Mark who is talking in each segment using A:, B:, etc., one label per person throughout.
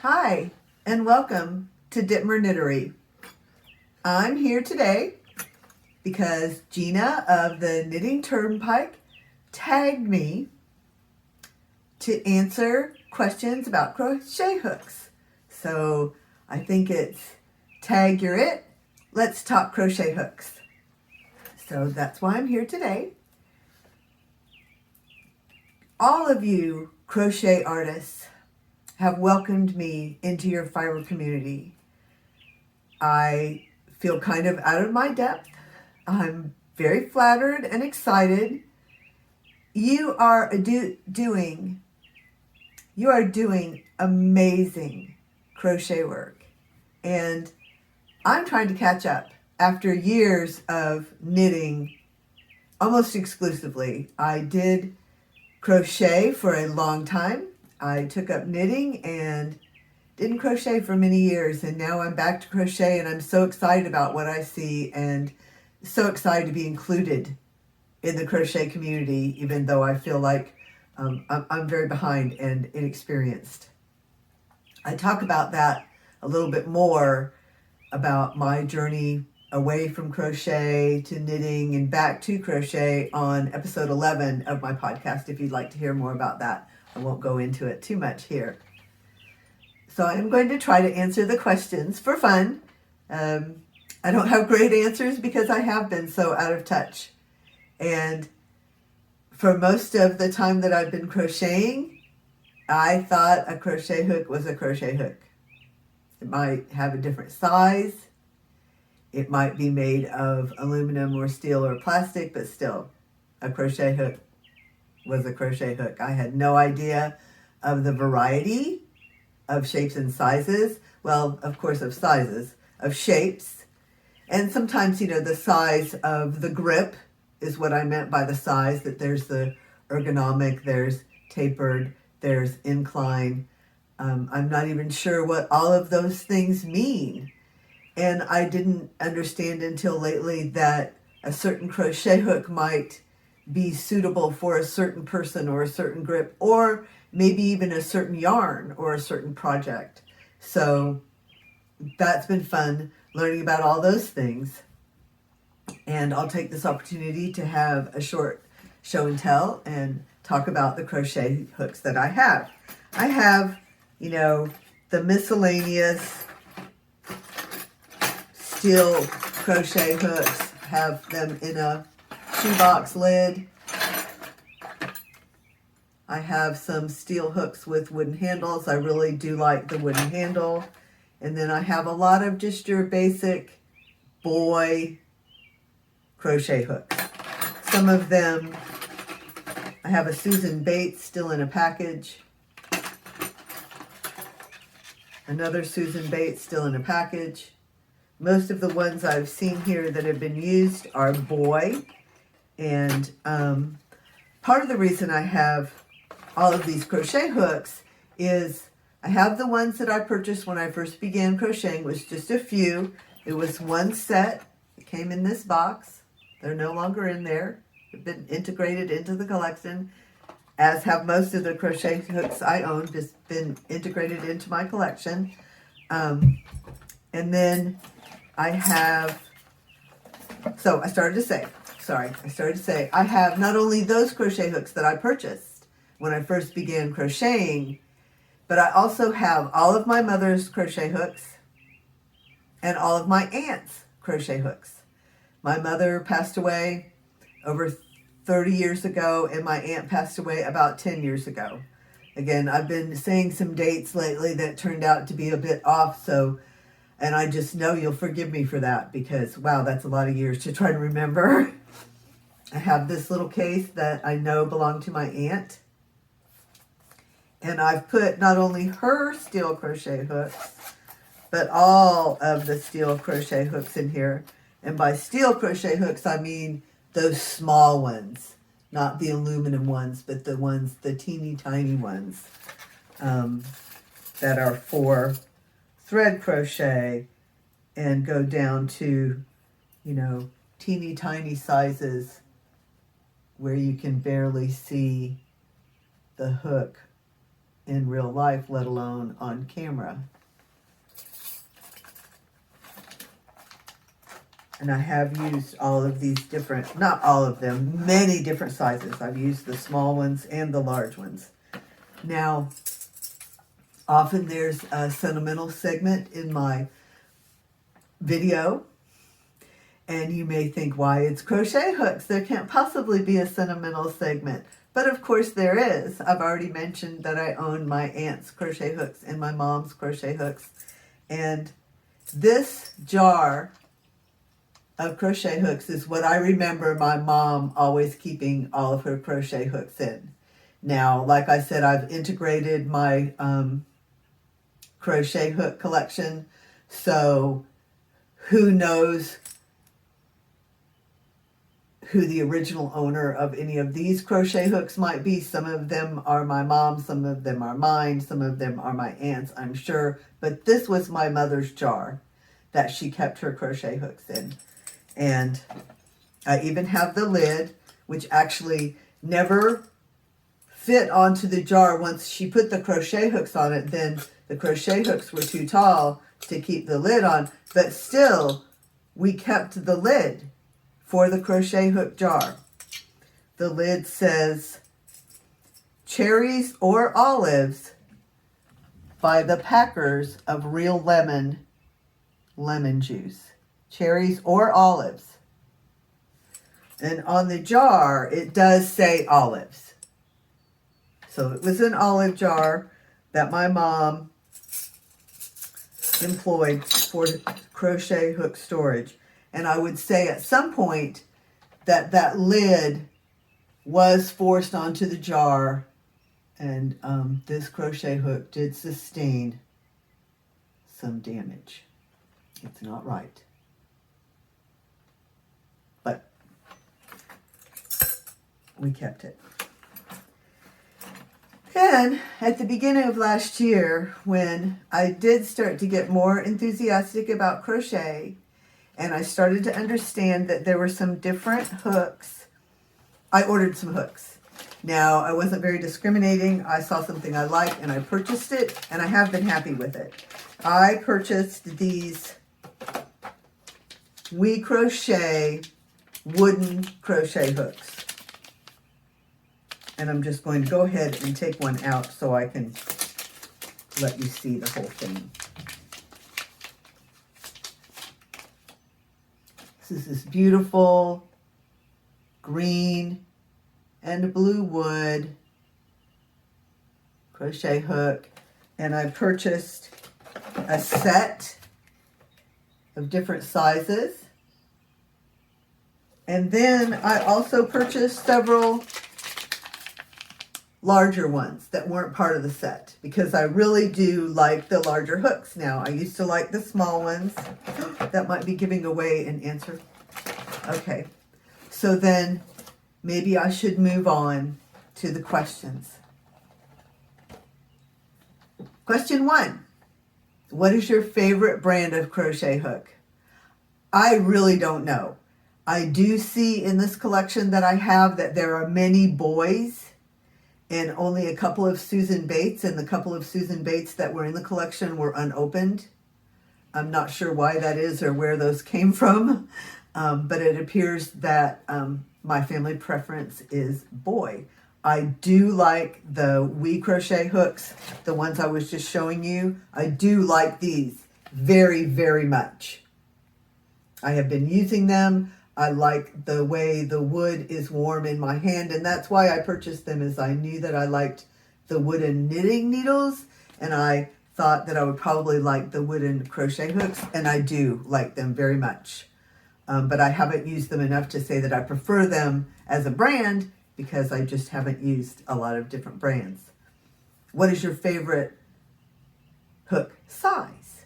A: Hi, and welcome to Dittmer Knittery. I'm here today because Gina of the Knitting Turnpike tagged me to answer questions about crochet hooks. So I think it's tag you're it, let's talk crochet hooks. So that's why I'm here today. All of you crochet artists have welcomed me into your fiber community. I feel kind of out of my depth. I'm very flattered and excited. You are doing amazing crochet work, and I'm trying to catch up after years of knitting almost exclusively. I did crochet for a long time. I took up knitting and didn't crochet for many years, and now I'm back to crochet, and I'm so excited about what I see and so excited to be included in the crochet community, even though I feel like I'm very behind and inexperienced. I talk about that a little bit more, about my journey away from crochet to knitting and back to crochet on episode 11 of my podcast. If you'd like to hear more about that, I won't go into it too much here. So I'm going to try to answer the questions for fun. I don't have great answers because I have been so out of touch. And for most of the time that I've been crocheting, I thought a crochet hook was a crochet hook. It might have a different size. It might be made of aluminum or steel or plastic, but still, a crochet hook was a crochet hook. I had no idea of the variety of shapes and sizes. Well, of course, of sizes, of shapes. And sometimes, the size of the grip is what I meant by the size, that there's the ergonomic, there's tapered, there's incline. I'm not even sure what all of those things mean. And I didn't understand until lately that a certain crochet hook might be suitable for a certain person or a certain grip, or maybe even a certain yarn or a certain project. So that's been fun, learning about all those things. And I'll take this opportunity to have a short show and tell and talk about the crochet hooks that I have. I have, the miscellaneous steel crochet hooks, have them in a shoebox lid. I have some steel hooks with wooden handles. I really do like the wooden handle. And then I have a lot of just your basic boy crochet hooks. Some of them, I have a Susan Bates still in a package. Another Susan Bates still in a package. Most of the ones I've seen here that have been used are boy. And part of the reason I have all of these crochet hooks is I have the ones that I purchased when I first began crocheting, was just a few. It was one set. It came in this box. They're no longer in there. They've been integrated into the collection, as have most of the crochet hooks I own, just been integrated into my collection. And then I have, I started to say, I have not only those crochet hooks that I purchased when I first began crocheting, but I also have all of my mother's crochet hooks and all of my aunt's crochet hooks. My mother passed away over 30 years ago, and my aunt passed away about 10 years ago. Again, I've been saying some dates lately that turned out to be a bit off, and I just know you'll forgive me for that, because, wow, that's a lot of years to try to remember. I have this little case that I know belonged to my aunt. And I've put not only her steel crochet hooks, but all of the steel crochet hooks in here. And by steel crochet hooks, I mean those small ones, not the aluminum ones, but the teeny tiny ones that are for thread crochet and go down to, teeny tiny sizes where you can barely see the hook in real life, let alone on camera. And I have used all of these different, not all of them, many different sizes. I've used the small ones and the large ones. Now, often there's a sentimental segment in my video, and you may think, why, it's crochet hooks. There can't possibly be a sentimental segment. But of course there is. I've already mentioned that I own my aunt's crochet hooks and my mom's crochet hooks. And this jar of crochet hooks is what I remember my mom always keeping all of her crochet hooks in. Now, like I said, I've integrated my crochet hook collection, so who knows who the original owner of any of these crochet hooks might be. Some of them are my mom's, some of them are mine, some of them are my aunt's, I'm sure. But this was my mother's jar that she kept her crochet hooks in. And I even have the lid, which actually never fit onto the jar. Once she put the crochet hooks on it, then the crochet hooks were too tall to keep the lid on. But still, we kept the lid for the crochet hook jar. The lid says, "Cherries or Olives by the Packers of Real Lemon Juice." Cherries or olives. And on the jar, it does say olives. So it was an olive jar that my mom employed for crochet hook storage. And I would say at some point that that lid was forced onto the jar, and this crochet hook did sustain some damage. It's not right. But we kept it. Then, at the beginning of last year, when I did start to get more enthusiastic about crochet, and I started to understand that there were some different hooks, I ordered some hooks. Now, I wasn't very discriminating. I saw something I liked, and I purchased it, and I have been happy with it. I purchased these We Crochet wooden crochet hooks. And I'm just going to go ahead and take one out so I can let you see the whole thing. This is this beautiful green and blue wood crochet hook. And I purchased a set of different sizes. And then I also purchased several larger ones that weren't part of the set, because I really do like the larger hooks now. I used to like the small ones. That might be giving away an answer. Okay, so then maybe I should move on to the questions. Question 1. What is your favorite brand of crochet hook? I really don't know. I do see in this collection that I have that there are many boys and only a couple of Susan Bates, and the couple of Susan Bates that were in the collection were unopened. I'm not sure why that is or where those came from, but it appears that my family preference is boy. I do like the We Crochet hooks, the ones I was just showing you. I do like these very, very much. I have been using them. I like the way the wood is warm in my hand, and that's why I purchased them, is I knew that I liked the wooden knitting needles, and I thought that I would probably like the wooden crochet hooks, and I do like them very much. But I haven't used them enough to say that I prefer them as a brand, because I just haven't used a lot of different brands. What is your favorite hook size?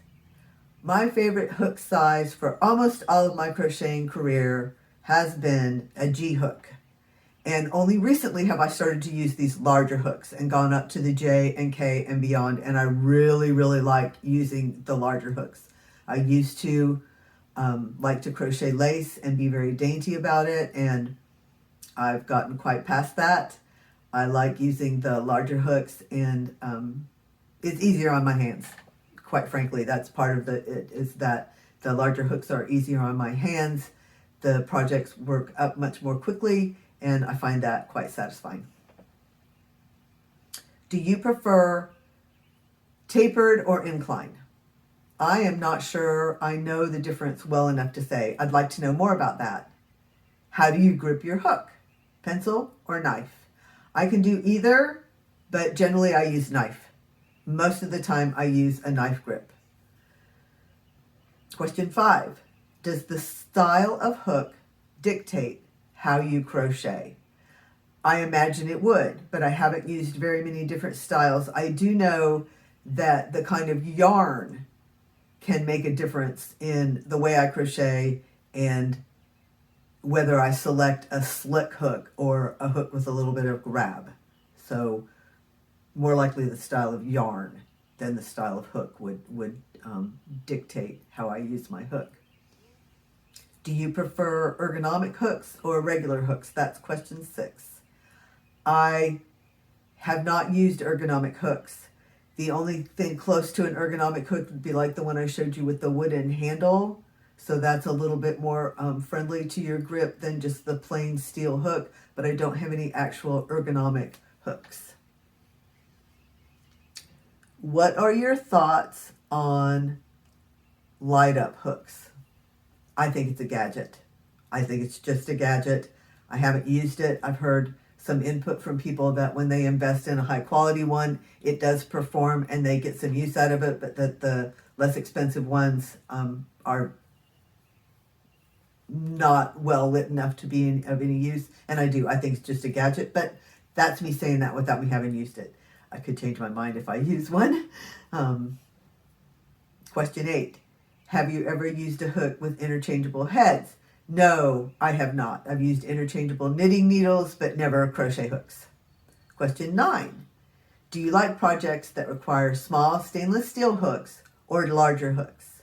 A: My favorite hook size for almost all of my crocheting career has been a G hook. And only recently have I started to use these larger hooks and gone up to the J and K and beyond. And I really, really like using the larger hooks. I used to like to crochet lace and be very dainty about it, and I've gotten quite past that. I like using the larger hooks, and it's easier on my hands. Quite frankly, that's part of it is that the larger hooks are easier on my hands. The projects work up much more quickly, and I find that quite satisfying. Do you prefer tapered or incline? I am not sure I know the difference well enough to say. I'd like to know more about that. How do you grip your hook? Pencil or knife? I can do either, but generally I use knife. Most of the time I use a knife grip. Question 5. Does the style of hook dictate how you crochet? I imagine it would, but I haven't used very many different styles. I do know that the kind of yarn can make a difference in the way I crochet and whether I select a slick hook or a hook with a little bit of grab. So more likely the style of yarn than the style of hook would dictate how I use my hook. Do you prefer ergonomic hooks or regular hooks? That's question 6. I have not used ergonomic hooks. The only thing close to an ergonomic hook would be like the one I showed you with the wooden handle. So that's a little bit more friendly to your grip than just the plain steel hook, but I don't have any actual ergonomic hooks. What are your thoughts on light up hooks? I think it's a gadget. I think it's just a gadget. I haven't used it. I've heard some input from people that when they invest in a high quality one, it does perform and they get some use out of it, but that the less expensive ones are not well lit enough to be of any use. And I think it's just a gadget, but that's me saying that without me having used it. I could change my mind if I use one. Question 8. Have you ever used a hook with interchangeable heads? No, I have not. I've used interchangeable knitting needles, but never crochet hooks. Question 9. Do you like projects that require small stainless steel hooks or larger hooks?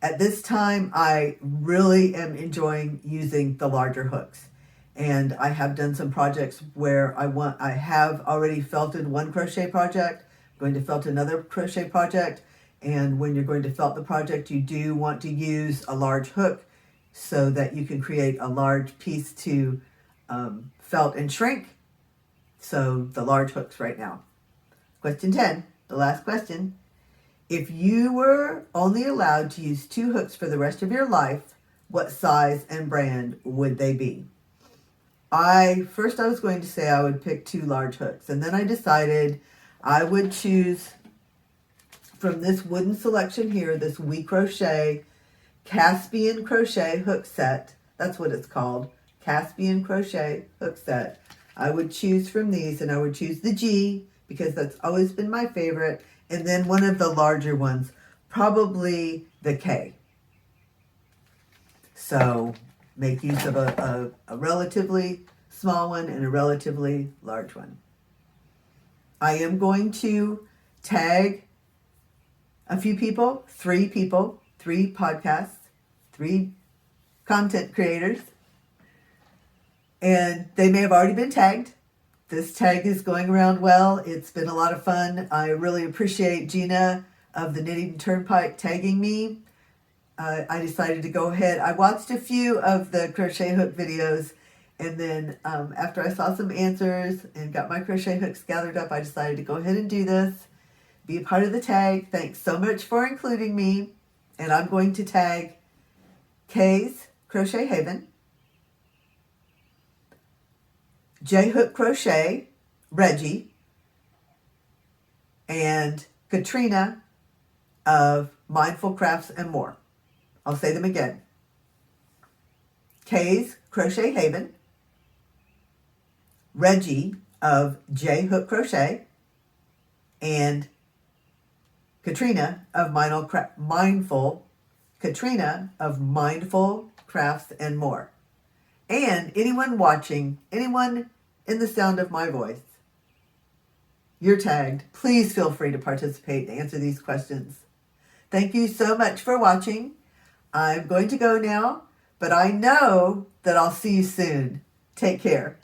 A: At this time, I really am enjoying using the larger hooks. And I have done some projects where I have already felted one crochet project, I'm going to felt another crochet project. And when you're going to felt the project, you do want to use a large hook so that you can create a large piece to felt and shrink. So the large hooks right now. Question 10, the last question. If you were only allowed to use 2 hooks for the rest of your life, what size and brand would they be? First I was going to say I would pick 2 large hooks, and then I decided I would choose from this wooden selection here, this We Crochet Caspian crochet hook set. That's what it's called, Caspian crochet hook set. I would choose from these, and I would choose the G because that's always been my favorite, and then one of the larger ones, probably the K. So make use of a relatively small one and a relatively large one. I am going to tag a few people, 3 podcasts, 3 content creators, and they may have already been tagged. This tag is going around well. It's been a lot of fun. I really appreciate Gina of the Knitting Turnpike tagging me. I decided to go ahead. I watched a few of the crochet hook videos, and then after I saw some answers and got my crochet hooks gathered up, I decided to go ahead and do this. Be a part of the tag. Thanks so much for including me. And I'm going to tag Kay's Crochet Haven, J Hook Crochet, Reggie, and Katrina of Mindful Crafts and More. I'll say them again. Kay's Crochet Haven, Reggie of J Hook Crochet, and Katrina of Mindful Crafts and More. And anyone watching, anyone in the sound of my voice, you're tagged. Please feel free to participate and answer these questions. Thank you so much for watching. I'm going to go now, but I know that I'll see you soon. Take care.